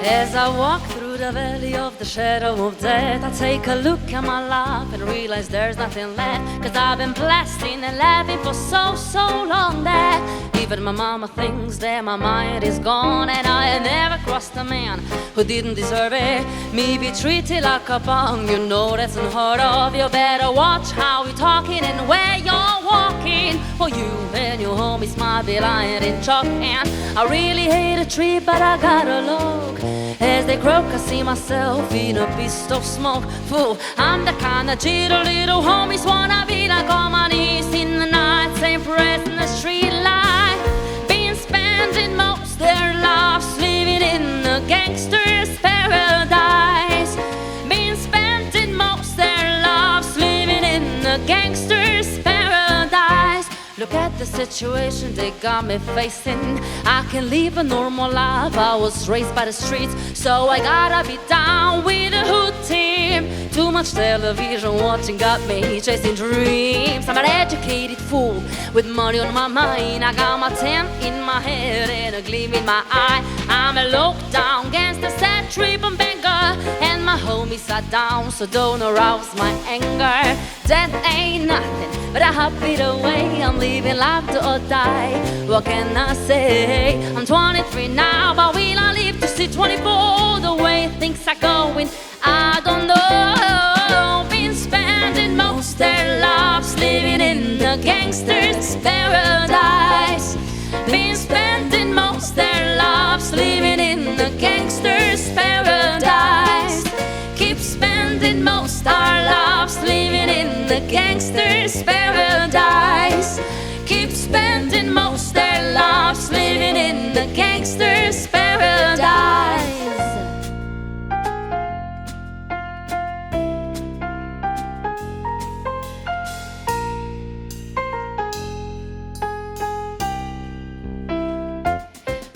As I walk through the valley of the shadow of death, I take a look at my life and realize there's nothing left. Cause I've been blasting and laughing for so long that even my mama thinks that my mind is gone. And I had never crossed a man who didn't deserve it. Me be treated like a bum, you know that's unheard of. You better watch how you're talking and where you're walking, or you and your homies might be lying in chalk. And I really hate a tree, but I gotta look. As they croak, I see myself in a beast of smoke. Fool, I'm the kind of G the little homies wanna be, like on my knees in the night, same press in the street light. Been spending most their lives living in a gangster's paradise. Been spending most their lives living in a gangster's paradise. Look at the situation they got me facing. I can live a normal life, I was raised by the streets, so I gotta be down with the hood team. Too much television watching got me chasing dreams. I'm an educated fool with money on my mind. I got my 10 in my head and a gleam in my eye. I'm a low-down gangster, sad tripping beggar, and my homies are down, so don't arouse my anger. That ain't nothing but a happy the way I'm living life to or die. What can I say? I'm 23 now, but will I live to see 24? The way things are going, I don't know. Been spending most their lives living in a gangster's paradise. Been spending most their lives living in a gangster's paradise. Keep spending most our lives living in the gangster's paradise. Keep spending most their lives living in the gangster's paradise.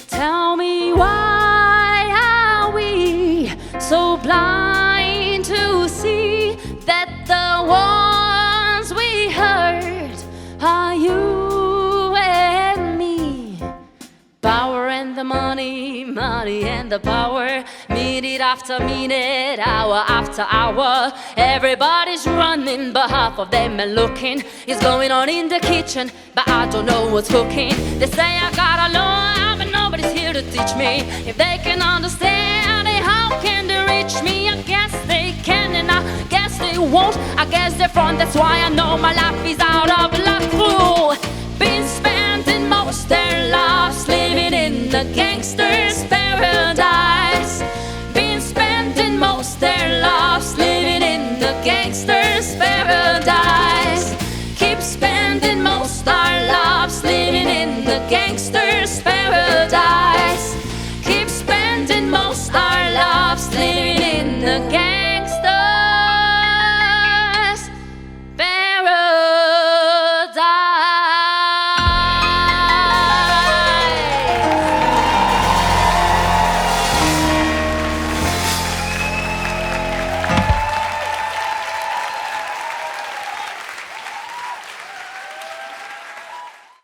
Tell me, why are we so blind to see that the ones we hurt are you and me? Power and the money, money and the power, minute after minute, hour after hour. Everybody's running, but half of them are looking. It's going on in the kitchen, but I don't know what's cooking. They say I gotta learn, but nobody's here to teach me. If they can understand it, how can they reach me? I guess they can, and I guess they won't. I guess they're from, that's why I know my life is out of luck. Fool, been spending most their lives living in the gangster's paradise. Been spending most their lives living